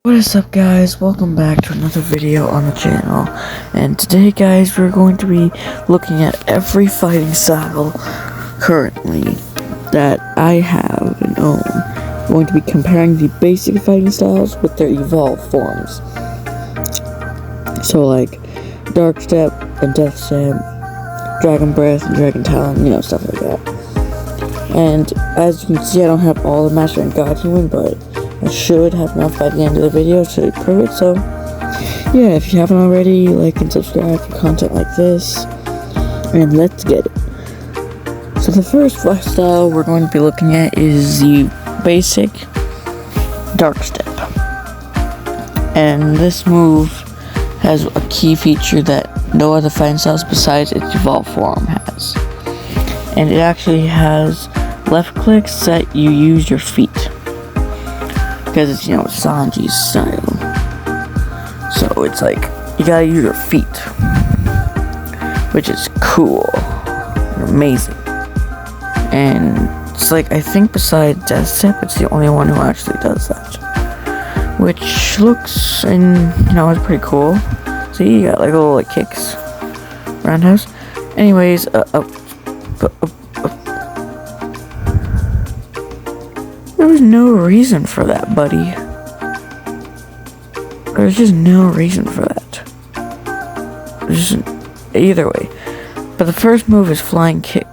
What is up, guys? Welcome back to another video on the channel. And today, guys, we're going to be looking at every fighting style currently that I have and own. We're going to be comparing the basic fighting styles with their evolved forms. So like Dark Step and Death Step, Dragon Breath and Dragon Talon, stuff like that. And as you can see, I don't have all the Master and God Human, but I should have enough by the end of the video to prove it. So yeah, if you haven't already, like and subscribe for content like this, and let's get it. So the first fight style we're going to be looking at is the basic Dark Step, and this move has a key feature that no other fighting styles besides its evolved form has, and it actually has left clicks that you use your feet. Because it's, Sanji's style. So it's like, you gotta use your feet. Which is cool. And amazing. And it's like, I think besides Death Step, it's the only one who actually does that. Which looks, and, it's pretty cool. See, you got like little kicks. Roundhouse. Anyways, there was no reason for that, buddy. There's just no reason for that. Either way. But the first move is Flying Kick.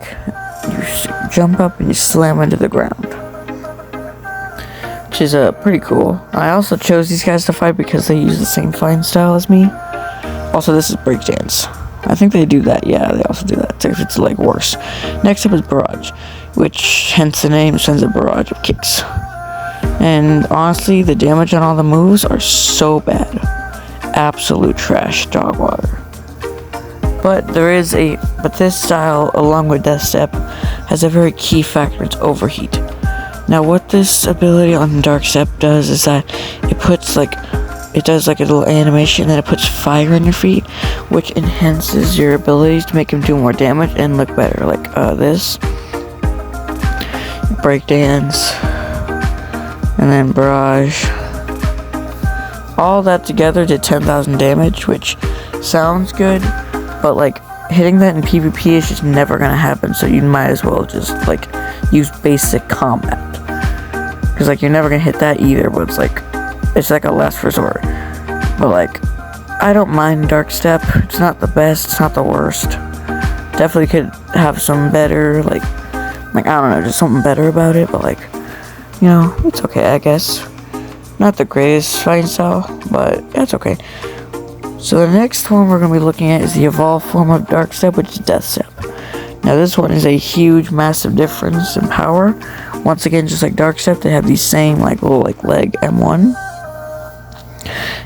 You jump up and you slam into the ground. Which is pretty cool. I also chose these guys to fight because they use the same fighting style as me. Also, this is Breakdance. I think they do that. Yeah, they also do that. It's like worse. Next up is Barrage, which hence the name sends a barrage of kicks. And honestly, the damage on all the moves are so bad. Absolute trash, dog water. But this style, along with Death Step, has a very key factor. It's Overheat. Now, what this ability on Dark Step does is that it does like a little animation, and it puts fire on your feet, which enhances your abilities to make them do more damage and look better. Like this. Breakdance. And then Barrage. All that together did 10,000 damage, which sounds good, but hitting that in PvP is just never gonna happen, so you might as well just use basic combat. Because you're never gonna hit that either, but it's like a last resort. But I don't mind Dark Step. It's not the best, it's not the worst. Definitely could have some better, I don't know, just something better about it, but it's okay, I guess. Not the greatest fighting style, but that's okay. So the next one we're going to be looking at is the evolved form of Dark Step, which is Death Step. Now this one is a huge, massive difference in power. Once again, just like Dark Step, they have these same little leg M1.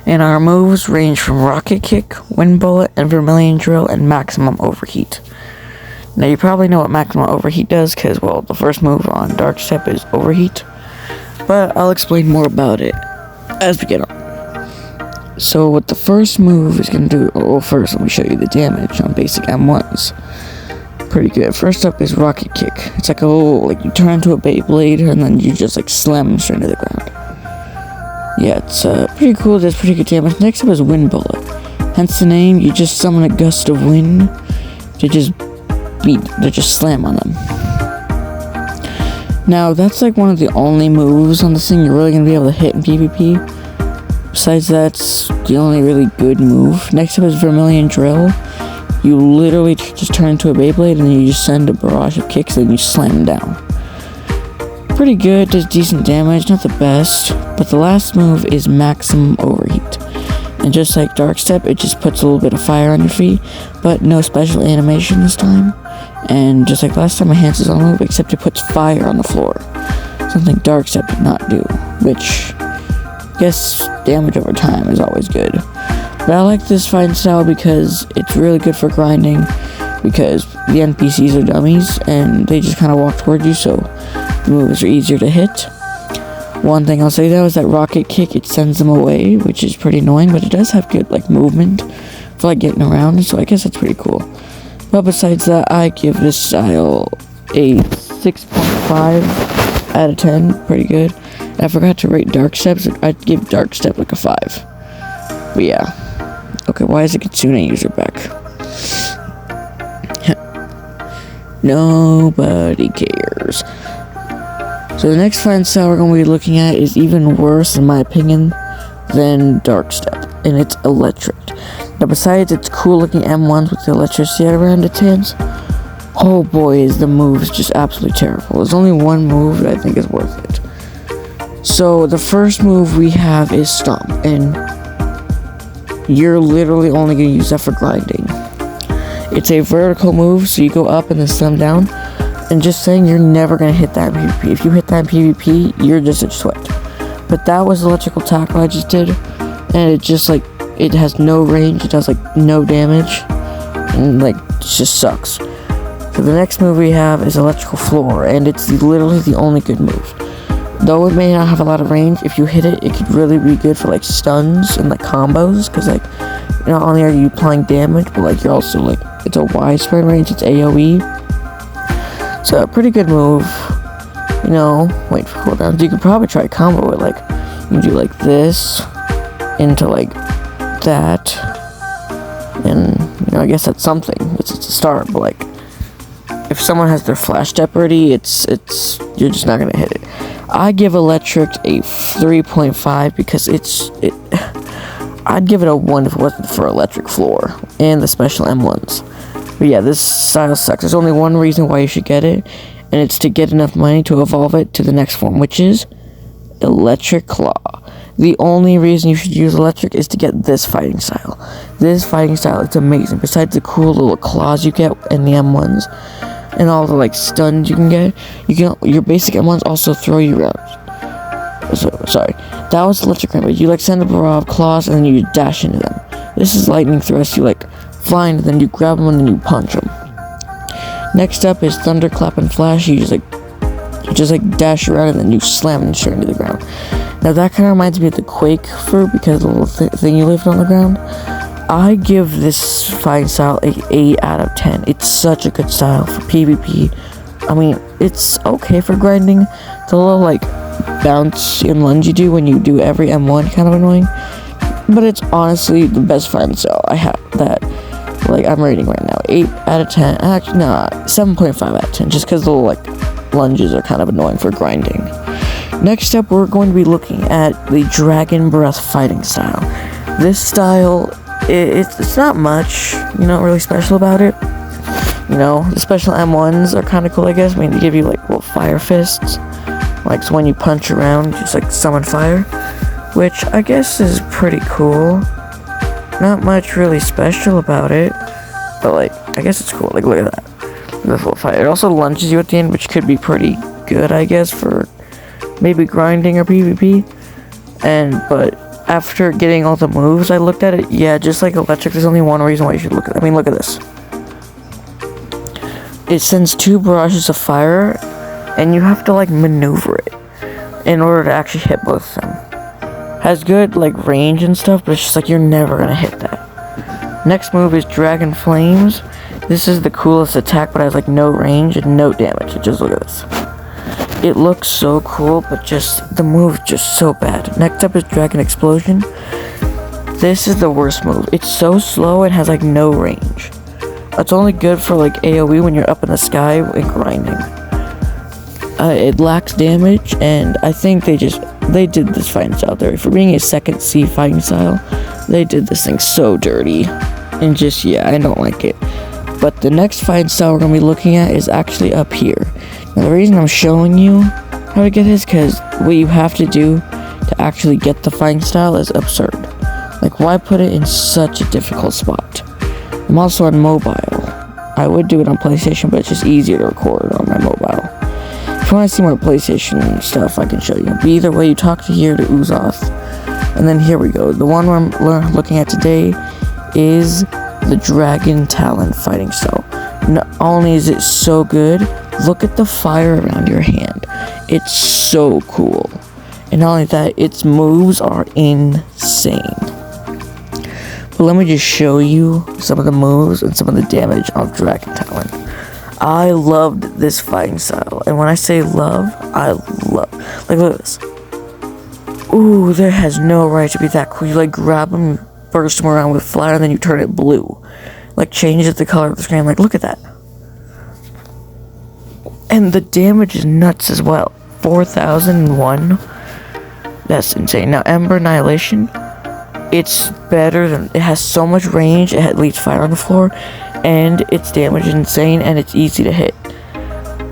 And our moves range from Rocket Kick, Wind Bullet, and Vermilion Drill, and Maximum Overheat. Now you probably know what Maximum Overheat does, because, the first move on Dark Step is Overheat. But I'll explain more about it as we get on. So what the first move is going to do, first let me show you the damage on basic M1s. Pretty good. First up is Rocket Kick. It's like a little, you turn into a Beyblade, and then you just slam them straight into the ground. Yeah, it's pretty cool, does pretty good damage. Next up is Wind Bullet. Hence the name, you just summon a gust of wind to just slam on them. Now, that's one of the only moves on this thing you're really going to be able to hit in PvP. Besides, that's the only really good move. Next up is Vermilion Drill. You literally just turn into a Beyblade, and then you just send a barrage of kicks, and you slam them down. Pretty good, does decent damage, not the best. But the last move is Maximum Overheat. And just like Dark Step, it just puts a little bit of fire on your feet, but no special animation this time. And just like last time, it enhances on the move, except it puts fire on the floor. Something Dark Step did not do, which, I guess, damage over time is always good. But I like this fighting style because it's really good for grinding, because the NPCs are dummies, and they just kind of walk towards you, so the moves are easier to hit. One thing I'll say though is that Rocket Kick, it sends them away, which is pretty annoying, but it does have good movement for getting around, so I guess that's pretty cool. But besides that, I give this style a 6.5 out of 10, pretty good. I forgot to rate Dark Steps. I'd give Dark Step like a 5. But yeah. Okay, why is the Kitsune user back? Nobody cares. So the next fighting style we're going to be looking at is even worse, in my opinion, than Dark Step, and it's Electric. Now, besides its cool looking M1s with the electricity around its hands, oh boy, is the moves just absolutely terrible. There's only one move that I think is worth it. So the first move we have is Stomp, and you're literally only going to use that for grinding. It's a vertical move, so you go up and then slam down. And just saying, you're never going to hit that in PvP. If you hit that in PvP, you're just a sweat. But that was the electrical tackle I just did. And it just like, it has no range. It does like no damage. And like, it just sucks. So the next move we have is Electrical Floor. And it's literally the only good move. Though it may not have a lot of range, if you hit it, it could really be good for like stuns and like combos. Because like, not only are you applying damage, but like you're also like, it's a widespread range. It's AoE. So a pretty good move, you know. Wait for cooldowns. You could probably try a combo with like, you can do like this into like that, and you know, I guess that's something. It's a start, but like if someone has their flash step ready, it's you're just not gonna hit it. I give Electric a 3.5 because I'd give it a 1 if it wasn't for Electric Floor and the special M1s. But yeah, this style sucks. There's only one reason why you should get it, and it's to get enough money to evolve it to the next form, which is Electric Claw. The only reason you should use Electric is to get this fighting style. This fighting style, it's amazing. Besides the cool little claws you get and the M1s, and all the like stuns you can get, your basic M1s also throw you around. So, sorry, that was Electric Rainbow. You like send a barrage of claws and then you dash into them. This is Lightning Thrust. You like fly and then you grab them and then you punch them. Next up is Thunderclap and Flash. You just like dash around and then you slam and straight into the ground. Now that kind of reminds me of the Quake fruit because the little thing you lift on the ground. I give this fighting style a 8 out of 10. It's such a good style for PvP. I mean, it's okay for grinding. The little like bounce and lunge you do when you do every M1 kind of annoying. But it's honestly the best fighting style I have that like I'm rating right now. 8 out of 10. Actually, nah, 7.5 out of 10. Just because the little like lunges are kind of annoying for grinding. Next up, we're going to be looking at the Dragon Breath fighting style. This style, it's not much, you know, really special about it. You know, the special M1s are kind of cool, I guess. I mean, they give you like little fire fists. Like, so when you punch around, just like summon fire. Which I guess is pretty cool. Not much really special about it. But like, I guess it's cool. Like, look at that. Look at this little fire. It also lunges you at the end, which could be pretty good, I guess, for maybe grinding or PvP. But after getting all the moves, I looked at it. Yeah, just like Electric, there's only one reason why you should look at it. I mean, look at this. It sends 2 barrages of fire, and you have to like maneuver it in order to actually hit both of them. Has good like range and stuff, but it's just like you're never gonna hit that. Next move is Dragon Flames. This is the coolest attack, but has like no range and no damage. Just look at this. It looks so cool, but just the move just so bad. Next up is Dragon Explosion. This is the worst move. It's so slow and has like no range. It's only good for like AoE when you're up in the sky and grinding. It lacks damage, and I think they did this fighting style dirty. For being a second C fighting style, they did this thing so dirty. And just, yeah, I don't like it. But the next fighting style we're going to be looking at is actually up here. Now, the reason I'm showing you how to get this, because what you have to do to actually get the fighting style is absurd. Like, why put it in such a difficult spot? I'm also on mobile. I would do it on PlayStation, but it's just easier to record on my mobile. If you want to see more PlayStation stuff, I can show you. But either way, you talk to here to Uzoth. And then here we go. The one we're looking at today is the Dragon Talon fighting style. Not only is it so good, look at the fire around your hand. It's so cool. And not only that, its moves are insane. But let me just show you some of the moves and some of the damage of Dragon Talon. I loved this fighting style. And when I say love, I love. Like, look at this. ooh, that has no right to be that cool. You like grab them, burst them around with fire, and then you turn it blue. Like changes the color of the screen. Like look at that. And the damage is nuts as well. 4,001. That's insane. Now Ember Annihilation, it's better than, it has so much range, it leaves fire on the floor, and its damage is insane, and it's easy to hit.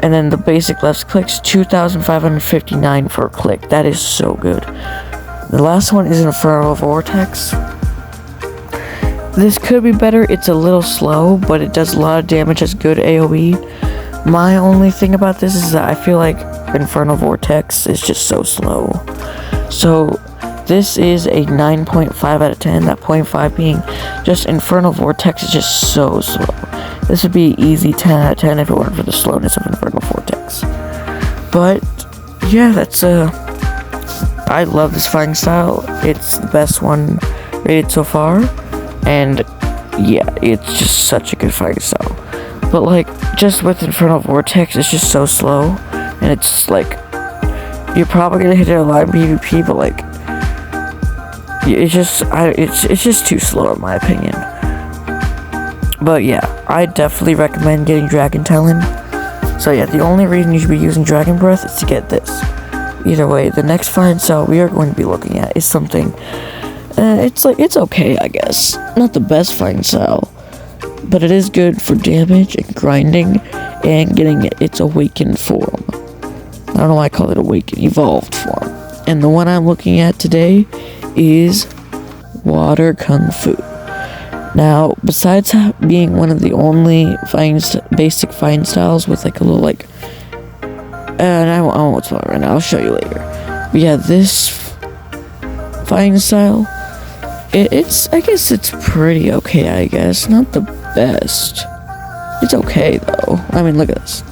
And then the basic left clicks, 2,559 for a click. That is so good. The last one is Infernal Vortex. This could be better. It's a little slow, but it does a lot of damage, has good AoE. My only thing about this is that I feel like Infernal Vortex is just so slow. So this is a 9.5 out of 10, that 0.5 being just Infernal Vortex is just so slow. This would be easy 10 out of 10 if it weren't for the slowness of Infernal Vortex. But yeah, that's I love this fighting style. It's the best one rated so far, and yeah, it's just such a good fighting style. But like, just with Infernal Vortex, it's just so slow, and it's like, you're probably gonna hit it a lot in PvP, but like, it's just too slow in my opinion. But yeah, I definitely recommend getting Dragon Talon. So yeah, the only reason you should be using Dragon Breath is to get this. Either way, the next fighting style we are going to be looking at is something, it's okay, I guess. Not the best fighting style, but it is good for damage and grinding and getting its awakened form. I don't know why I call it awakened, evolved form. And the one I'm looking at today is Water Kung Fu. Now, besides being one of the only basic fighting styles with like a little like, and I won't spoil it right now, I'll show you later. But yeah, this fighting style, I guess it's pretty okay, I guess. Not the best. It's okay though. I mean, look at this.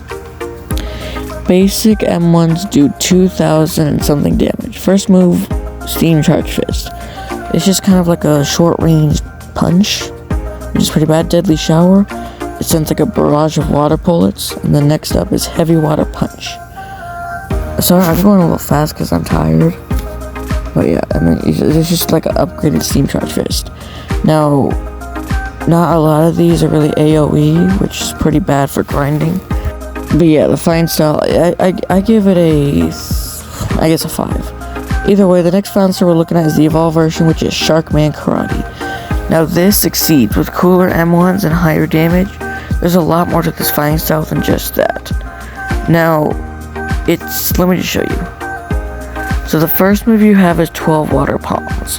Basic M1s do 2,000 and something damage. First move, Steam Charge Fist. It's just kind of like a short range punch, which is pretty bad. Deadly Shower. It sends like a barrage of water bullets. And then next up is Heavy Water Punch. Sorry, I'm going a little fast because I'm tired. But yeah, I mean, it's just like an upgraded Steam Charge Fist. Now, not a lot of these are really AoE, which is pretty bad for grinding. But yeah, the fighting style, I give it I guess a 5. Either way, the next fighting style we're looking at is the evolved version, which is Sharkman Karate. Now this succeeds with cooler M1s and higher damage. There's a lot more to this fighting style than just that. Now, let me just show you. So the first move you have is 12 water palms,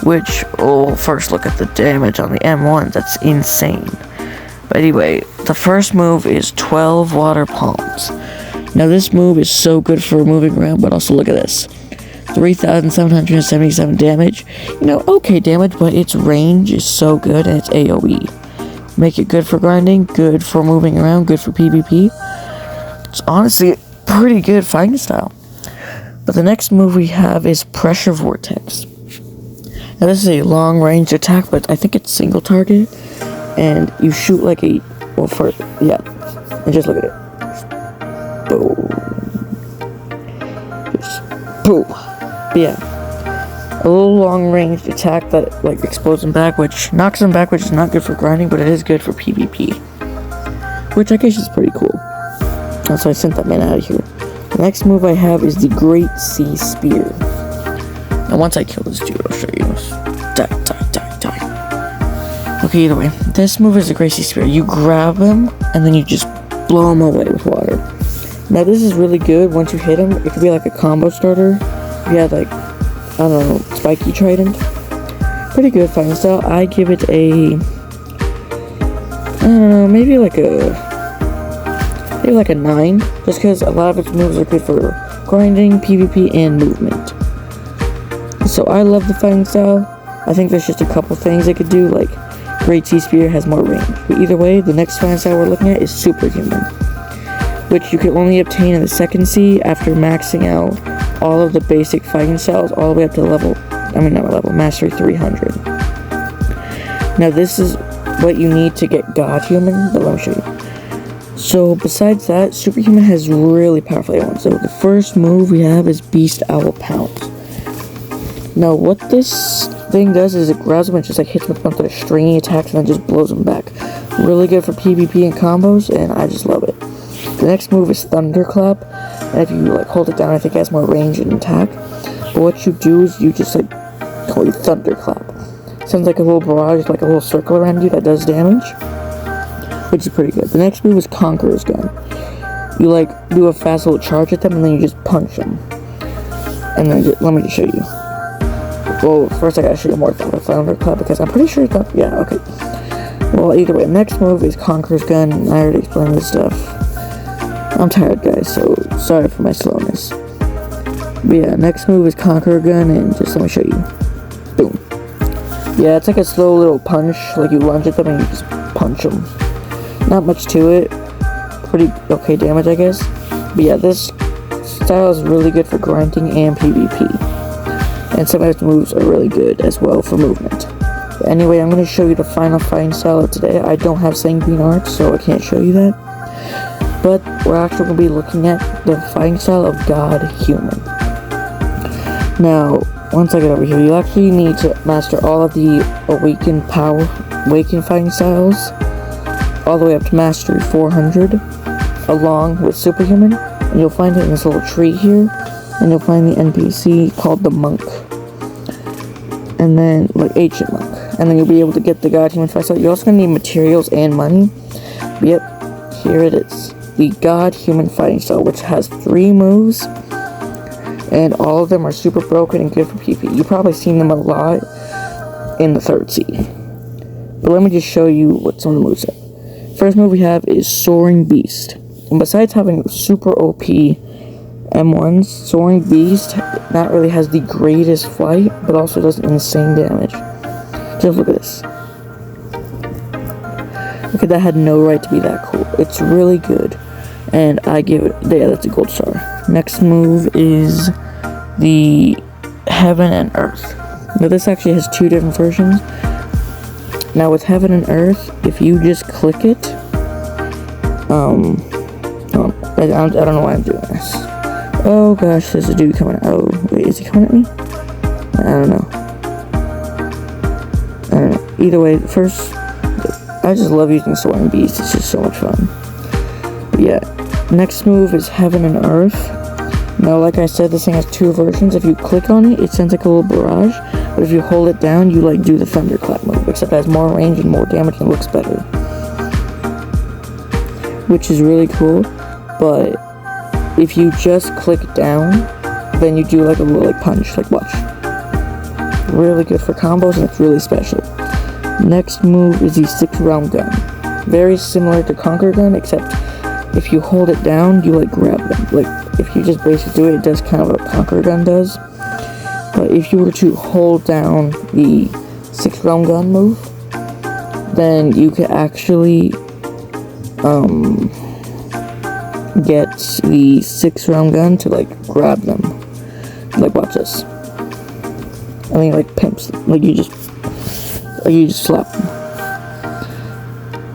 which, we'll first look at the damage on the M1s, that's insane. But anyway, the first move is 12 water palms. Now this move is so good for moving around, but also look at this. 3,777 damage. You know, okay damage, but its range is so good, and it's AoE. Make it good for grinding, good for moving around, good for PvP. It's honestly pretty good fighting style. But the next move we have is Pressure Vortex. Now this is a long range attack, but I think it's single target. And you shoot like and just look at it. Boom. Just boom. But yeah, a little long range attack that like explodes them back, which knocks them back, which is not good for grinding, but it is good for PvP, which I guess is pretty cool. So I sent that man out of here. The next move I have is the Great Sea Spear. And once I kill this dude, I'll show you. Die. Okay, either way, this move is the Great Sea Spear. You grab him, and then you just blow him away with water. Now this is really good once you hit him. It could be like a combo starter. If you had like, I don't know, Spiky Trident. Pretty good fighting style. I give it a, I don't know, maybe like a 9. Just because a lot of its moves are good for grinding, PvP, and movement. So I love the fighting style. I think there's just a couple things it could do, like Great Sea Spear has more range. But either way, the next fighting style we're looking at is Superhuman, which you can only obtain in the second sea after maxing out all of the basic fighting styles all the way up to Mastery 300. Now this is what you need to get God Human, but let me show you. So besides that, Superhuman has really powerful A1. So the first move we have is Beast Owl Pounce. Now, what this thing does is it grabs them and just like hits them with a bunch of stringy attacks and then just blows them back. Really good for PvP and combos, and I just love it. The next move is Thunderclap, and if you like hold it down, I think it has more range and attack. But what you do is you just like call you Thunderclap. Sounds like a little barrage, like a little circle around you that does damage, which is pretty good. The next move is Conqueror's Gun. You like do a fast little charge at them and then you just punch them. And then let me just show you. Well, first I gotta show you more about the Thunderclap because I'm pretty sure it's not. Yeah, okay. Well, either way, next move is Conqueror's Gun. I already explained this stuff. I'm tired, guys, so sorry for my slowness. But yeah, next move is Conqueror Gun, and just let me show you. Boom. Yeah, it's like a slow little punch, like you lunge at them and you just punch them. Not much to it. Pretty okay damage, I guess. But yeah, this style is really good for grinding and PvP. And some of its moves are really good as well for movement. But anyway, I'm going to show you the final fighting style of today. I don't have Sanguine Arts, so I can't show you that. But we're actually going to be looking at the fighting style of God Human. Now, once I get over here, you actually need to master all of the Awakened fighting styles, all the way up to Mastery 400, along with Superhuman, and you'll find it in this little tree here, and you'll find the NPC called the Monk, and then, like, Ancient Monk, and then you'll be able to get the God Human fighting style. You're also going to need materials and money. But yep, here it is. The God Human fighting style, which has 3 moves, and all of them are super broken and good for PvP. You've probably seen them a lot in the 3rd Sea. But let me just show you what some of the moves are. First move we have is Soaring Beast. And besides having super OP M1s, Soaring Beast not really has the greatest flight, but also does insane damage. Just look at this. Okay, that had no right to be that cool. It's really good. And I give it, yeah, that's a gold star. Next move is the Heaven and Earth. Now this actually has 2 different versions. Now with Heaven and Earth, if you just click it, I don't know why I'm doing this. Oh gosh, there's a dude coming. Oh, wait, is he coming at me? I don't know. Either way, first, I just love using Soaring Beast. It's just so much fun. But yeah, next move is Heaven and Earth. Now, like I said, this thing has 2 versions. If you click on it, it sends like a little barrage. But if you hold it down, you like do the Thunderclap move, except it has more range and more damage and looks better, which is really cool. But if you just click down, then you do like a little like punch, like watch. Really good for combos, and it's really special. Next move is the 6-round gun. Very similar to Conquer Gun, except if you hold it down, you like grab them. Like if you just basically do it, it does kind of what Conquer Gun does. But if you were to hold down the 6-round gun move, then you could actually get the 6-round gun to like grab them. Like watch this. I mean, like pimps them. Like you just slap them.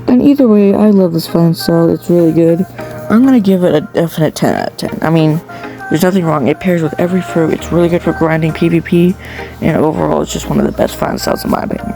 And either way, I love this fighting style. It's really good. I'm gonna give it a definite 10 out of 10. I mean, there's nothing wrong. It pairs with every fruit. It's really good for grinding PvP, and overall, it's just one of the best fighting styles in my opinion.